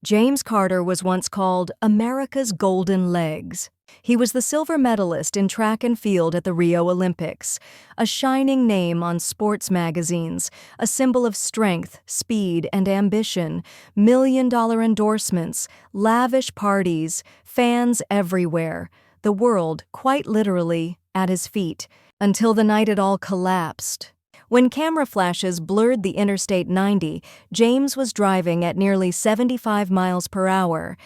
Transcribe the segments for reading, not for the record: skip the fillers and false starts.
James Carter was once called America's Golden Legs. He was the silver medalist in track and field at the Rio Olympics, a shining name on sports magazines, a symbol of strength, speed, and ambition, million-dollar endorsements, lavish parties, fans everywhere, the world, quite literally, at his feet, until the night it all collapsed. When camera flashes blurred the Interstate 90, James was driving at nearly 75 miles per hour.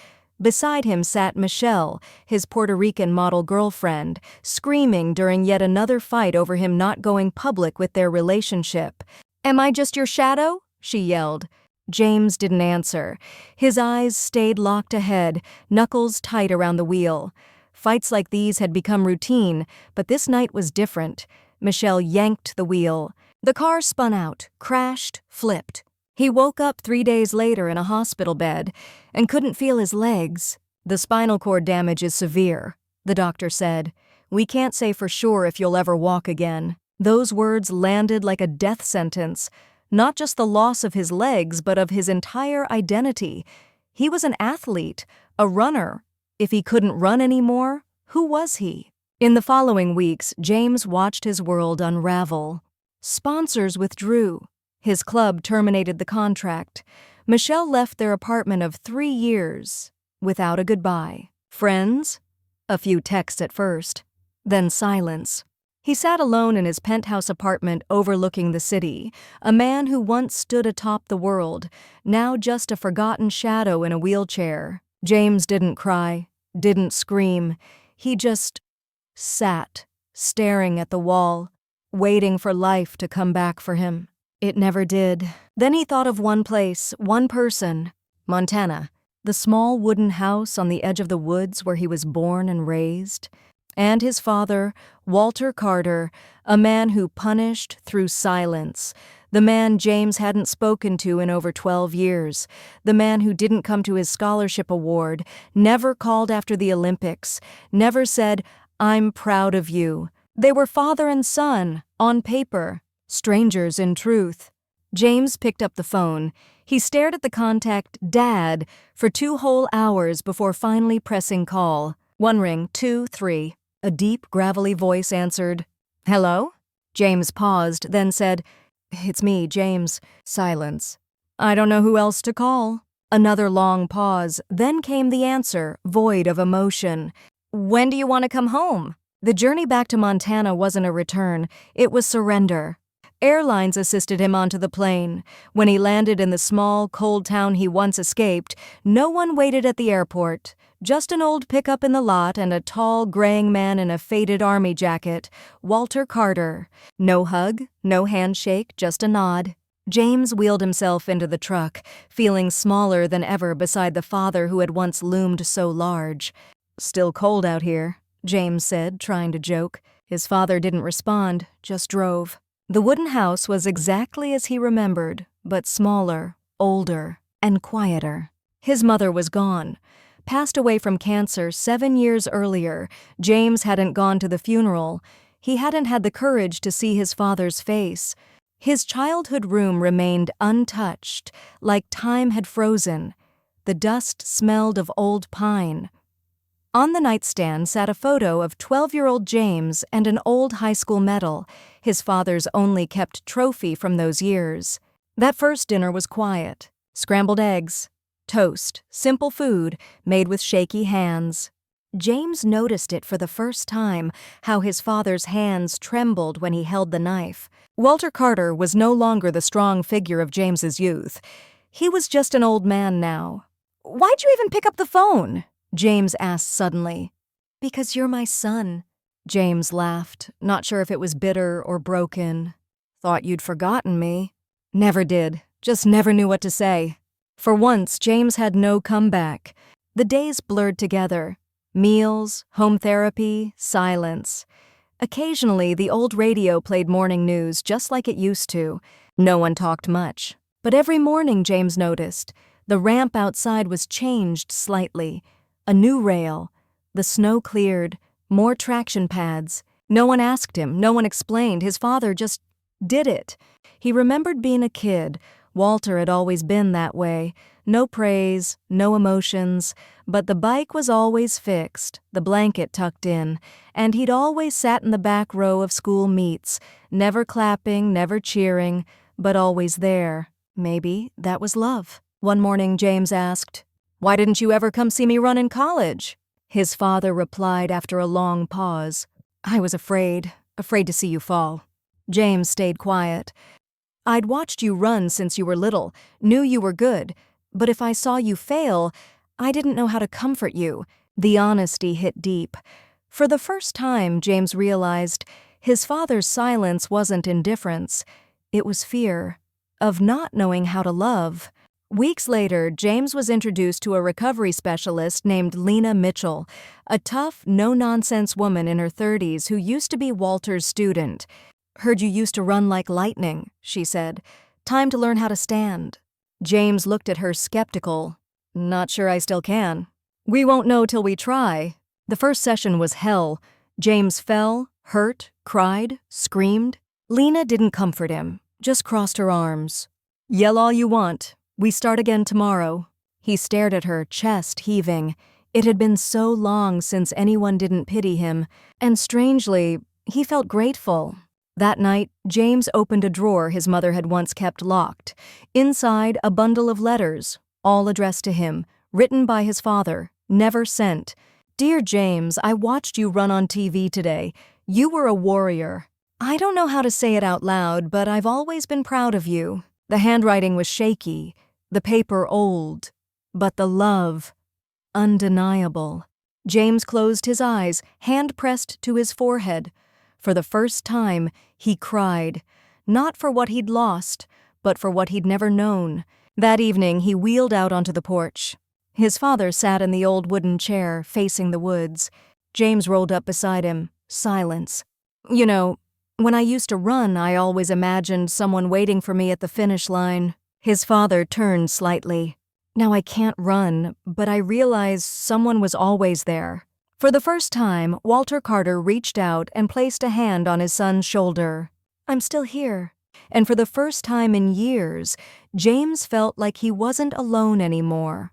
Beside him sat Michelle, his Puerto Rican model girlfriend, screaming during yet another fight over him not going public with their relationship. "Am I just your shadow?" she yelled. James didn't answer. His eyes stayed locked ahead, knuckles tight around the wheel. Fights like these had become routine, but this night was different. Michelle yanked the wheel. The car spun out, crashed, flipped. He woke up 3 days later in a hospital bed and couldn't feel his legs. "The spinal cord damage is severe," the doctor said. "We can't say for sure if you'll ever walk again." Those words landed like a death sentence. Not just the loss of his legs, but of his entire identity. He was an athlete, a runner. If he couldn't run anymore, who was he? In the following weeks, James watched his world unravel. Sponsors withdrew. His club terminated the contract. Michelle left their apartment of 3 years without a goodbye. Friends? A few texts at first, then silence. He sat alone in his penthouse apartment overlooking the city, a man who once stood atop the world, now just a forgotten shadow in a wheelchair. James didn't cry, didn't scream. He just sat, staring at the wall, waiting for life to come back for him. It never did. Then he thought of one place, one person, Montana, the small wooden house on the edge of the woods where he was born and raised, and his father, Walter Carter, a man who punished through silence, the man James hadn't spoken to in over 12 years, the man who didn't come to his scholarship award, never called after the Olympics, never said, "I'm proud of you." They were father and son, on paper, strangers in truth. James picked up the phone. He stared at the contact, Dad, for 2 whole hours before finally pressing call. 1 ring, 2, 3. A deep, gravelly voice answered. "Hello?" James paused, then said, "It's me, James." Silence. "I don't know who else to call." Another long pause, then came the answer, void of emotion. "When do you want to come home?" The journey back to Montana wasn't a return, it was surrender. Airlines assisted him onto the plane. When he landed in the small, cold town he once escaped, no one waited at the airport. Just an old pickup in the lot and a tall, graying man in a faded army jacket, Walter Carter. No hug, no handshake, just a nod. James wheeled himself into the truck, feeling smaller than ever beside the father who had once loomed so large. "Still cold out here," James said, trying to joke. His father didn't respond, just drove. The wooden house was exactly as he remembered, but smaller, older, and quieter. His mother was gone. Passed away from cancer 7 years earlier. James hadn't gone to the funeral. He hadn't had the courage to see his father's face. His childhood room remained untouched, like time had frozen. The dust smelled of old pine. On the nightstand sat a photo of 12-year-old James and an old high school medal, his father's only kept trophy from those years. That first dinner was quiet. Scrambled eggs, toast, simple food made with shaky hands. James noticed it for the first time, how his father's hands trembled when he held the knife. Walter Carter was no longer the strong figure of James's youth. He was just an old man now. "Why'd you even pick up the phone?" James asked suddenly. "Because you're my son." James laughed, not sure if it was bitter or broken. "Thought you'd forgotten me." "Never did. Just never knew what to say." For once, James had no comeback. The days blurred together. Meals, home therapy, silence. Occasionally, the old radio played morning news just like it used to. No one talked much. But every morning, James noticed, the ramp outside was changed slightly. A new rail. The snow cleared. More traction pads. No one asked him. No one explained. His father just did it. He remembered being a kid. Walter had always been that way. No praise, no emotions, but the bike was always fixed, the blanket tucked in, and he'd always sat in the back row of school meets, never clapping, never cheering, but always there. Maybe that was love. One morning, James asked, "Why didn't you ever come see me run in college?" His father replied after a long pause, "I was afraid to see you fall." James stayed quiet. "I'd watched you run since you were little, knew you were good, but if I saw you fail, I didn't know how to comfort you." The honesty hit deep. For the first time, James realized his father's silence wasn't indifference, it was fear of not knowing how to love. Weeks later, James was introduced to a recovery specialist named Lena Mitchell, a tough, no-nonsense woman in her 30s who used to be Walter's student. "Heard you used to run like lightning," she said. "Time to learn how to stand." James looked at her skeptical. "Not sure I still can." "We won't know till we try." The first session was hell. James fell, hurt, cried, screamed. Lena didn't comfort him, just crossed her arms. "Yell all you want. We start again tomorrow." He stared at her, chest heaving. It had been so long since anyone didn't pity him, and strangely, he felt grateful. That night, James opened a drawer his mother had once kept locked. Inside, a bundle of letters, all addressed to him, written by his father, never sent. "Dear James, I watched you run on TV today. You were a warrior. I don't know how to say it out loud, but I've always been proud of you." The handwriting was shaky, the paper old, but the love, undeniable. James closed his eyes, hand pressed to his forehead. For the first time, he cried, not for what he'd lost, but for what he'd never known. That evening, he wheeled out onto the porch. His father sat in the old wooden chair, facing the woods. James rolled up beside him, silence. "You know, when I used to run, I always imagined someone waiting for me at the finish line." His father turned slightly. "Now I can't run, but I realize someone was always there." For the first time, Walter Carter reached out and placed a hand on his son's shoulder. "I'm still here." And for the first time in years, James felt like he wasn't alone anymore.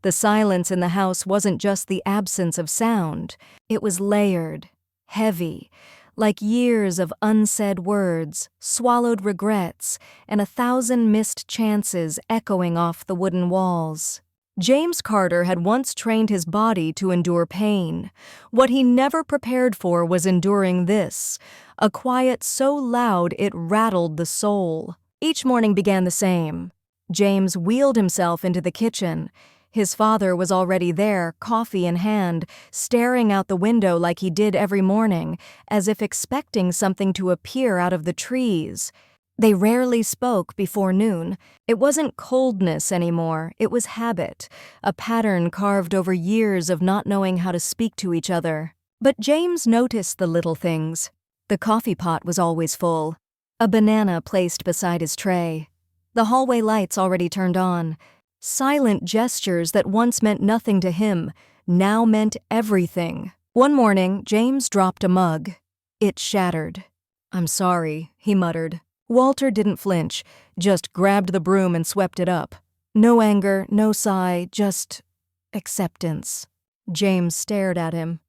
The silence in the house wasn't just the absence of sound. It was layered, heavy, like years of unsaid words, swallowed regrets, and 1,000 missed chances echoing off the wooden walls. James Carter had once trained his body to endure pain. What he never prepared for was enduring this, a quiet so loud it rattled the soul. Each morning began the same. James wheeled himself into the kitchen. His father was already there, coffee in hand, staring out the window like he did every morning, as if expecting something to appear out of the trees. They rarely spoke before noon. It wasn't coldness anymore, it was habit, a pattern carved over years of not knowing how to speak to each other. But James noticed the little things. The coffee pot was always full, a banana placed beside his tray, the hallway lights already turned on. Silent gestures that once meant nothing to him now meant everything. One morning, James dropped a mug. It shattered. "I'm sorry," he muttered. Walter didn't flinch, just grabbed the broom and swept it up. No anger, no sigh, just acceptance. James stared at him.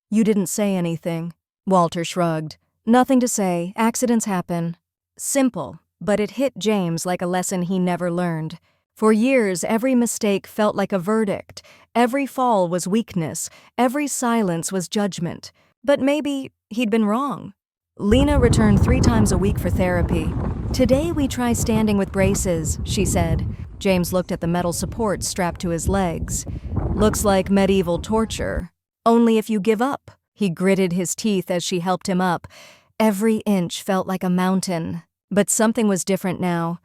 "You didn't say anything." Walter shrugged. "Nothing to say, accidents happen." Simple, but it hit James like a lesson he never learned. For years, every mistake felt like a verdict. Every fall was weakness. Every silence was judgment. But maybe he'd been wrong. Lena returned 3 times a week for therapy. "Today we try standing with braces," she said. James looked at the metal supports strapped to his legs. "Looks like medieval torture. Only if you give up." He gritted his teeth as she helped him up. Every inch felt like a mountain. But something was different now.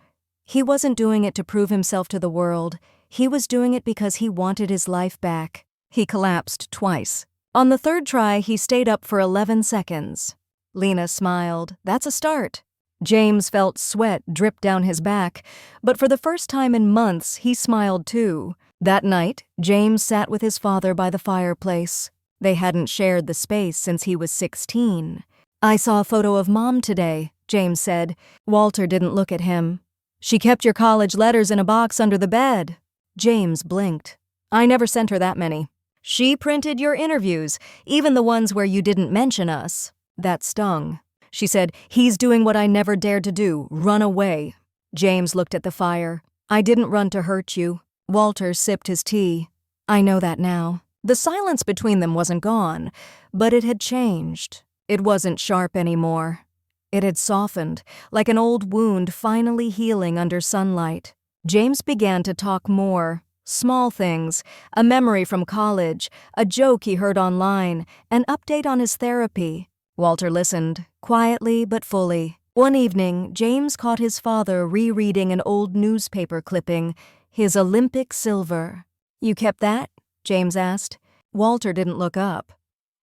He wasn't doing it to prove himself to the world. He was doing it because he wanted his life back. He collapsed twice. On the 3rd try, he stayed up for 11 seconds. Lena smiled. "That's a start." James felt sweat drip down his back, but for the first time in months, he smiled too. That night, James sat with his father by the fireplace. They hadn't shared the space since he was 16. "I saw a photo of Mom today," James said. Walter didn't look at him. "She kept your college letters in a box under the bed." James blinked. I never sent her that many. She printed your interviews, even the ones where you didn't mention us. That stung. She said, he's doing what I never dared to do, run away. James looked at the fire. I didn't run to hurt you. Walter sipped his tea. I know that now. The silence between them wasn't gone, but it had changed. It wasn't sharp anymore. It had softened, like an old wound finally healing under sunlight. James began to talk more. Small things, a memory from college, a joke he heard online, an update on his therapy. Walter listened, quietly but fully. One evening, James caught his father rereading an old newspaper clipping, his Olympic silver. You kept that? James asked. Walter didn't look up.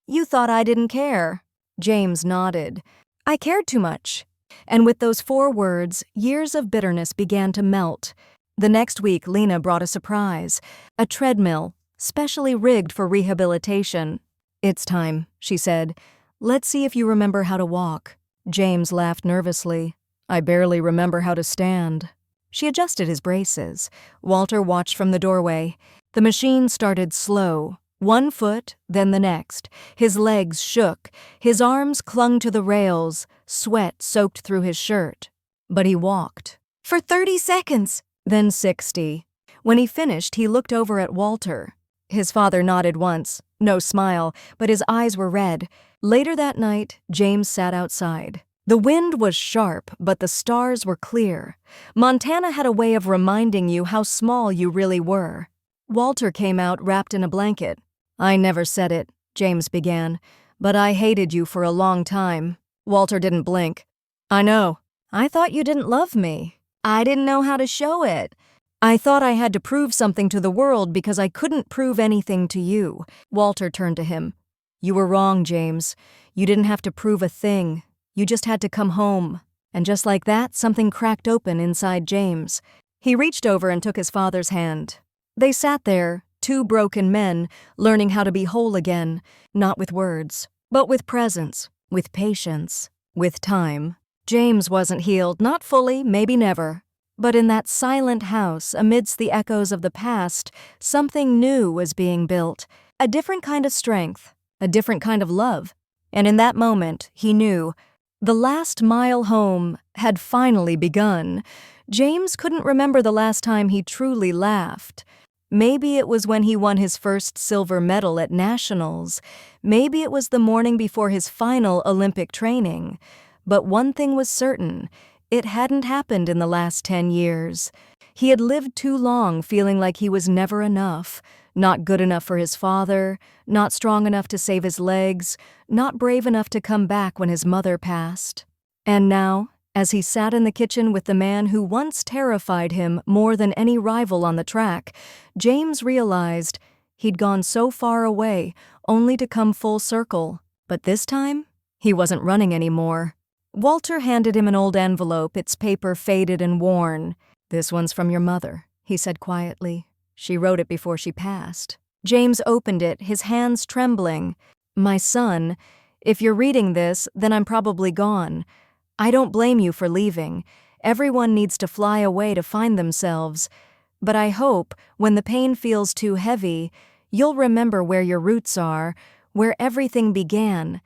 You thought I didn't care. James nodded. I cared too much. And with those 4 words, years of bitterness began to melt. The next week, Lena brought a surprise, a treadmill, specially rigged for rehabilitation. It's time, she said. Let's see if you remember how to walk. James laughed nervously. I barely remember how to stand. She adjusted his braces. Walter watched from the doorway. The machine started slow, 1 foot, then the next. His legs shook. His arms clung to the rails. Sweat soaked through his shirt. But he walked. For 30 seconds. Then 60. When he finished, he looked over at Walter. His father nodded once, no smile, but his eyes were red. Later that night, James sat outside. The wind was sharp, but the stars were clear. Montana had a way of reminding you how small you really were. Walter came out wrapped in a blanket. I never said it, James began, but I hated you for a long time. Walter didn't blink. I know. I thought you didn't love me. I didn't know how to show it. I thought I had to prove something to the world because I couldn't prove anything to you. Walter turned to him. You were wrong, James. You didn't have to prove a thing. You just had to come home. And just like that, something cracked open inside James. He reached over and took his father's hand. They sat there, 2 broken men, learning how to be whole again, not with words, but with presence, with patience, with time. James wasn't healed, not fully, maybe never. But in that silent house, amidst the echoes of the past, something new was being built. A different kind of strength, a different kind of love. And in that moment, he knew the last mile home had finally begun. James couldn't remember the last time he truly laughed. Maybe it was when he won his first silver medal at nationals. Maybe it was the morning before his final Olympic training. But one thing was certain, it hadn't happened in the last 10 years. He had lived too long feeling like he was never enough, not good enough for his father, not strong enough to save his legs, not brave enough to come back when his mother passed. And now, as he sat in the kitchen with the man who once terrified him more than any rival on the track, James realized he'd gone so far away only to come full circle. But this time, he wasn't running anymore. Walter handed him an old envelope, its paper faded and worn. This one's from your mother, he said quietly. She wrote it before she passed. James opened it, his hands trembling. My son, if you're reading this, then I'm probably gone. I don't blame you for leaving. Everyone needs to fly away to find themselves. But I hope, when the pain feels too heavy, you'll remember where your roots are, where everything began.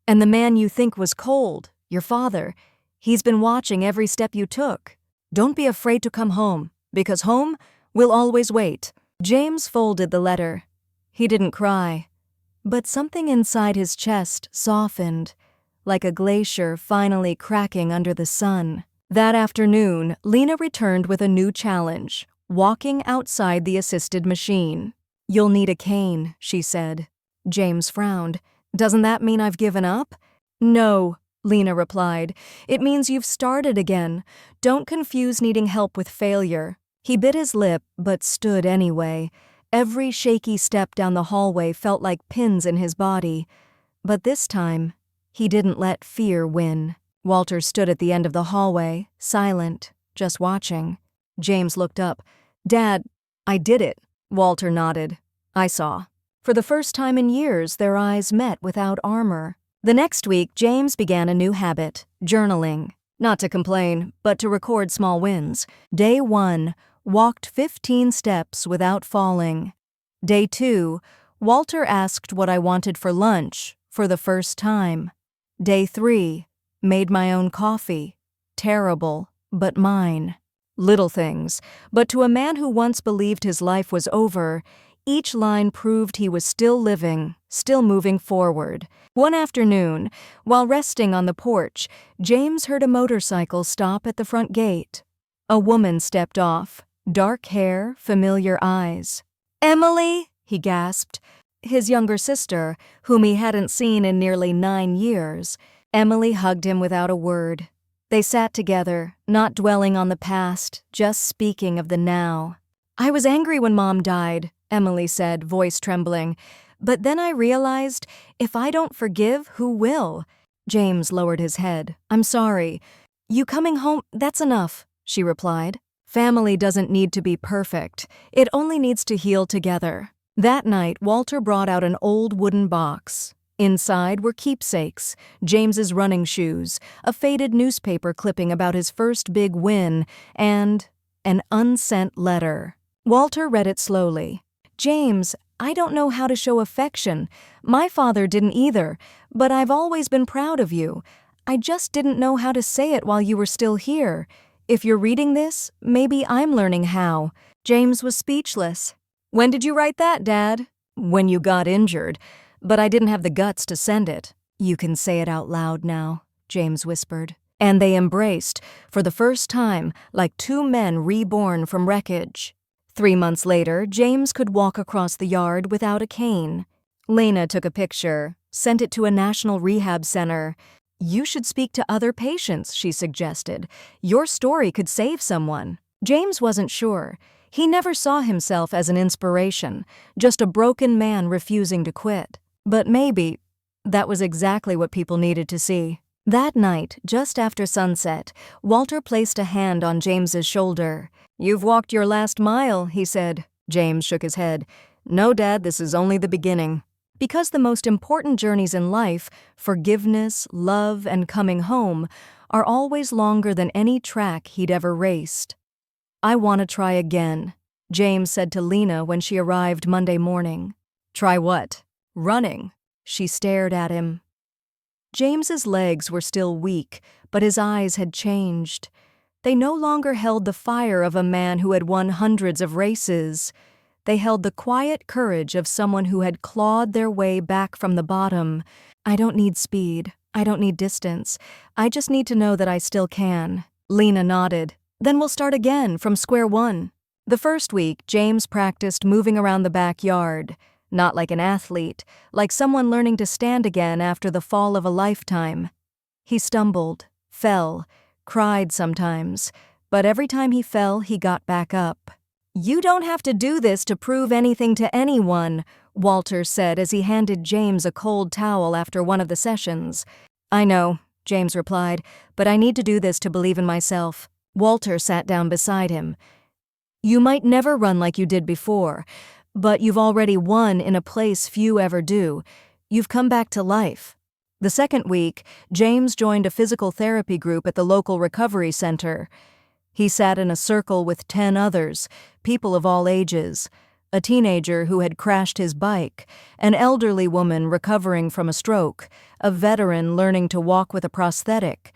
And the man you think was cold, your father, he's been watching every step you took. Don't be afraid to come home, because home will always wait. James folded the letter. He didn't cry, but something inside his chest softened, like a glacier finally cracking under the sun. That afternoon, Lena returned with a new challenge, walking outside the assisted machine. You'll need a cane, she said. James frowned. Doesn't that mean I've given up? No, Lena replied. It means you've started again. Don't confuse needing help with failure. He bit his lip, but stood anyway. Every shaky step down the hallway felt like pins in his body. But this time, he didn't let fear win. Walter stood at the end of the hallway, silent, just watching. James looked up. Dad, I did it. Walter nodded. I saw. For the first time in years, their eyes met without armor. The next week, James began a new habit, journaling. Not to complain, but to record small wins. Day 1, walked 15 steps without falling. Day 2, Walter asked what I wanted for lunch for the first time. Day 3, made my own coffee. Terrible, but mine. Little things, but to a man who once believed his life was over, each line proved he was still living, still moving forward. One afternoon, while resting on the porch, James heard a motorcycle stop at the front gate. A woman stepped off, dark hair, familiar eyes. "Emily?" he gasped. His younger sister, whom he hadn't seen in nearly 9 years. Emily hugged him without a word. They sat together, not dwelling on the past, just speaking of the now. "I was angry when Mom died," Emily said, voice trembling. "But then I realized, if I don't forgive, who will?" James lowered his head. "I'm sorry. You coming home, that's enough," she replied. Family doesn't need to be perfect. It only needs to heal together. That night, Walter brought out an old wooden box. Inside were keepsakes, James's running shoes, a faded newspaper clipping about his first big win, and an unsent letter. Walter read it slowly. "James, I don't know how to show affection. My father didn't either, but I've always been proud of you. I just didn't know how to say it while you were still here. If you're reading this, maybe I'm learning how." James was speechless. "When did you write that, Dad?" "When you got injured. But I didn't have the guts to send it." "You can say it out loud now," James whispered. And they embraced, for the first time, like two men reborn from wreckage. 3 months later, James could walk across the yard without a cane. Lena took a picture, sent it to a national rehab center. "You should speak to other patients," she suggested. "Your story could save someone." James wasn't sure. He never saw himself as an inspiration, just a broken man refusing to quit. But maybe that was exactly what people needed to see. That night, just after sunset, Walter placed a hand on James's shoulder. "You've walked your last mile," he said. James shook his head. "No, Dad, this is only the beginning." Because the most important journeys in life, forgiveness, love, and coming home, are always longer than any track he'd ever raced. "I want to try again," James said to Lena when she arrived Monday morning. "Try what?" "Running." She stared at him. James's legs were still weak, but his eyes had changed. They no longer held the fire of a man who had won hundreds of races. They held the quiet courage of someone who had clawed their way back from the bottom. "I don't need speed. I don't need distance. I just need to know that I still can." Lena nodded. "Then we'll start again, from square one." The first week, James practiced moving around the backyard. Not like an athlete, like someone learning to stand again after the fall of a lifetime. He stumbled, fell, cried sometimes, but every time he fell, he got back up. "You don't have to do this to prove anything to anyone," Walter said as he handed James a cold towel after one of the sessions. "I know," James replied, "but I need to do this to believe in myself." Walter sat down beside him. "You might never run like you did before, but you've already won in a place few ever do. You've come back to life." The second week, James joined a physical therapy group at the local recovery center. He sat in a circle with 10 others, people of all ages, a teenager who had crashed his bike, an elderly woman recovering from a stroke, a veteran learning to walk with a prosthetic.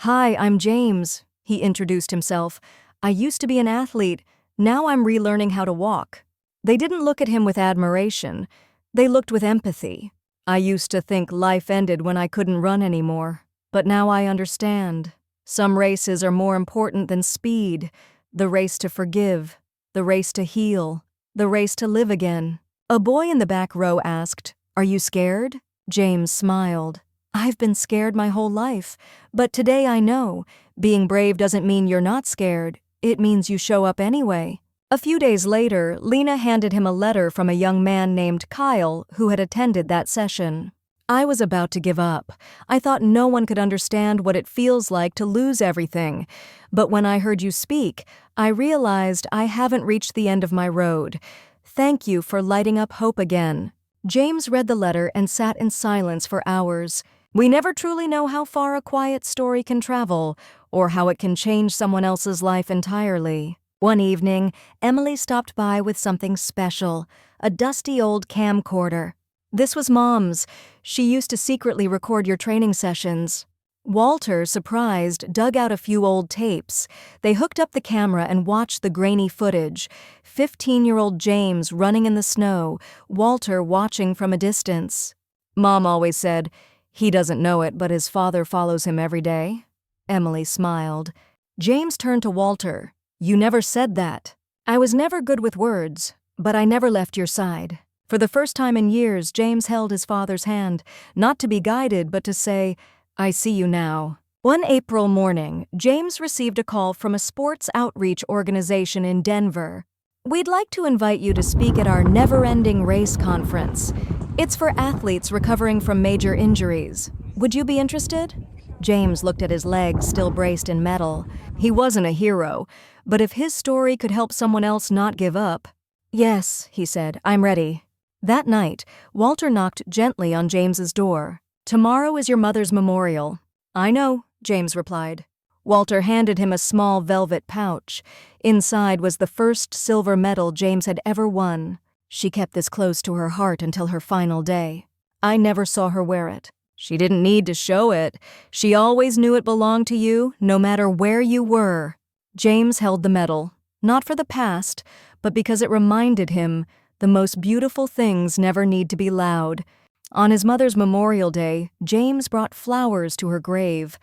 "Hi, I'm James," he introduced himself. "I used to be an athlete. Now I'm relearning how to walk." They didn't look at him with admiration. They looked with empathy. "I used to think life ended when I couldn't run anymore. But now I understand. Some races are more important than speed. The race to forgive. The race to heal. The race to live again." A boy in the back row asked, "Are you scared?" James smiled. "I've been scared my whole life. But today I know. Being brave doesn't mean you're not scared. It means you show up anyway." A few days later, Lena handed him a letter from a young man named Kyle who had attended that session. "I was about to give up. I thought no one could understand what it feels like to lose everything. But when I heard you speak, I realized I haven't reached the end of my road. Thank you for lighting up hope again." James read the letter and sat in silence for hours. We never truly know how far a quiet story can travel, or how it can change someone else's life entirely. One evening, Emily stopped by with something special, a dusty old camcorder. This was Mom's. She used to secretly record your training sessions. Walter, surprised, dug out a few old tapes. They hooked up the camera and watched the grainy footage. 15-year-old James running in the snow, Walter watching from a distance. Mom always said, "He doesn't know it, but his father follows him every day." Emily smiled. James turned to Walter. "You never said that." "I was never good with words, but I never left your side." For the first time in years, James held his father's hand, not to be guided, but to say, "I see you now." One April morning, James received a call from a sports outreach organization in Denver. "We'd like to invite you to speak at our never-ending race conference. It's for athletes recovering from major injuries. Would you be interested?" James looked at his legs still braced in metal. He wasn't a hero, but if his story could help someone else not give up. "Yes," he said, "I'm ready." That night, Walter knocked gently on James's door. "Tomorrow is your mother's memorial." "I know," James replied. Walter handed him a small velvet pouch. Inside was the first silver medal James had ever won. She kept this close to her heart until her final day. "I never saw her wear it." "She didn't need to show it. She always knew it belonged to you, no matter where you were." James held the medal, not for the past, but because it reminded him the most beautiful things never need to be loud. On his mother's Memorial Day, James brought flowers to her grave.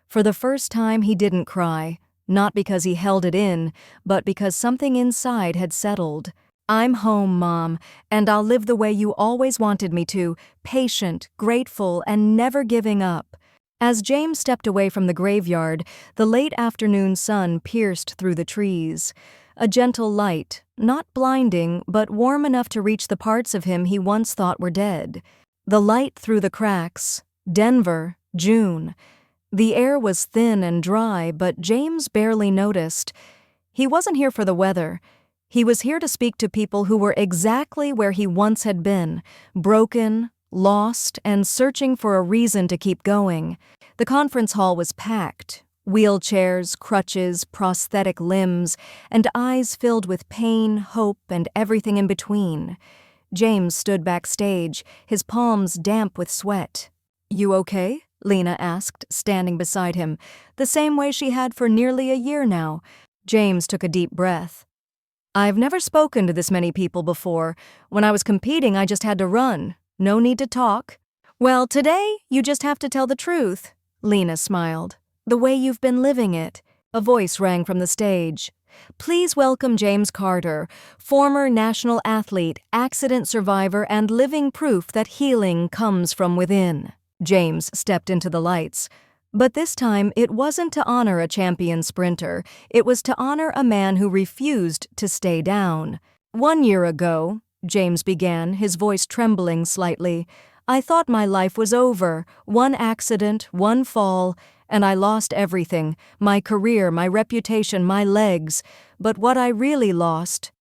For the first time, he didn't cry, not because he held it in, but because something inside had settled. "I'm home, Mom, and I'll live the way you always wanted me to, patient, grateful, and never giving up." As James stepped away from the graveyard, the late afternoon sun pierced through the trees. A gentle light, not blinding, but warm enough to reach the parts of him he once thought were dead. The light through the cracks. Denver, June. The air was thin and dry, but James barely noticed. He wasn't here for the weather. He was here to speak to people who were exactly where he once had been, broken, lost, and searching for a reason to keep going. The conference hall was packed. Wheelchairs, crutches, prosthetic limbs, and eyes filled with pain, hope, and everything in between. James stood backstage, his palms damp with sweat. "You okay?" Lena asked, standing beside him, the same way she had for nearly a year now. James took a deep breath. "I've never spoken to this many people before. When I was competing, I just had to run. No need to talk." "Well, today, you just have to tell the truth." Lena smiled. "The way you've been living it." A voice rang from the stage. "Please welcome James Carter, former national athlete, accident survivor, and living proof that healing comes from within." James stepped into the lights. But this time, it wasn't to honor a champion sprinter. It was to honor a man who refused to stay down. "1 year ago," James began, his voice trembling slightly, "I thought my life was over. One accident, one fall, and I lost everything, my career, my reputation, my legs. But what I really lost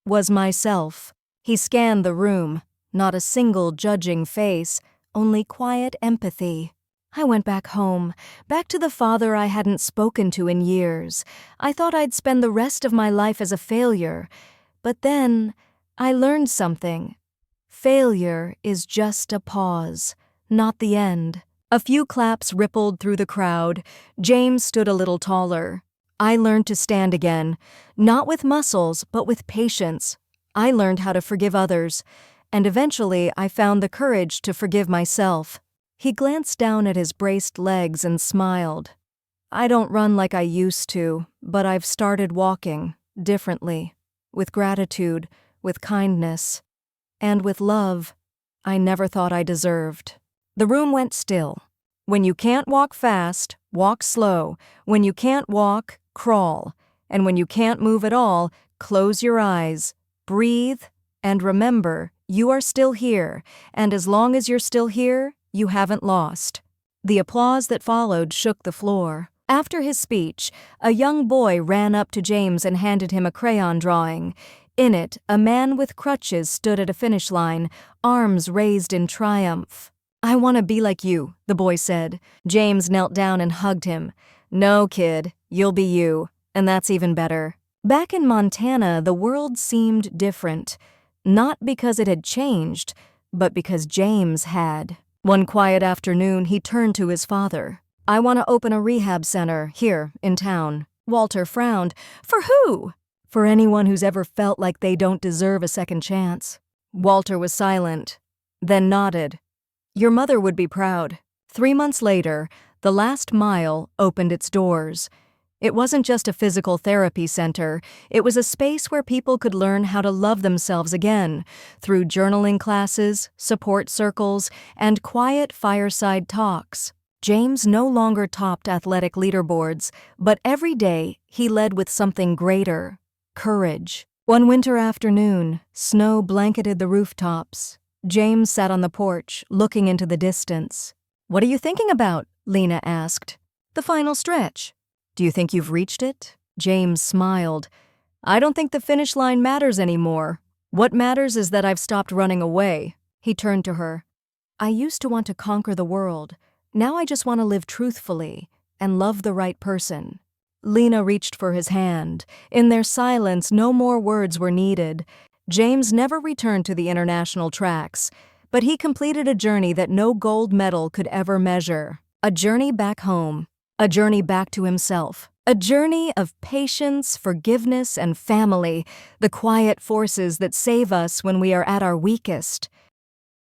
was myself." He scanned the room. Not a single judging face, only quiet empathy. "I went back home, back to the father I hadn't spoken to in years. I thought I'd spend the rest of my life as a failure. But then I learned something. Failure is just a pause, not the end." A few claps rippled through the crowd. James stood a little taller. "I learned to stand again, not with muscles, but with patience. I learned how to forgive others, and eventually I found the courage to forgive myself." He glanced down at his braced legs and smiled. "I don't run like I used to, but I've started walking differently, with gratitude, with kindness, and with love I never thought I deserved." The room went still. When you can't walk fast, walk slow. When you can't walk, crawl. And when you can't move at all, close your eyes, breathe, and remember, you are still here, and as long as you're still here, you haven't lost. The applause that followed shook the floor. After his speech, a young boy ran up to James and handed him a crayon drawing. In it, a man with crutches stood at a finish line, arms raised in triumph. "I want to be like you," the boy said. James knelt down and hugged him. "No, kid, you'll be you, and that's even better." Back in Montana, the world seemed different. Not because it had changed, but because James had. One quiet afternoon, he turned to his father. "I want to open a rehab center here in town." Walter frowned. "For who?" "For anyone who's ever felt like they don't deserve a second chance." Walter was silent, then nodded. "Your mother would be proud." 3 months later, the Last Mile opened its doors. It wasn't just a physical therapy center, it was a space where people could learn how to love themselves again, through journaling classes, support circles, and quiet fireside talks. James no longer topped athletic leaderboards, but every day he led with something greater: courage. One winter afternoon, snow blanketed the rooftops. James sat on the porch, looking into the distance. "What are you thinking about?" Lena asked. "The final stretch." "Do you think you've reached it?" James smiled. "I don't think the finish line matters anymore. What matters is that I've stopped running away." He turned to her. "I used to want to conquer the world. Now I just want to live truthfully and love the right person." Lena reached for his hand. In their silence, no more words were needed. James never returned to the international tracks, but he completed a journey that no gold medal could ever measure. A journey back home. A journey back to himself. A journey of patience, forgiveness, and family, the quiet forces that save us when we are at our weakest.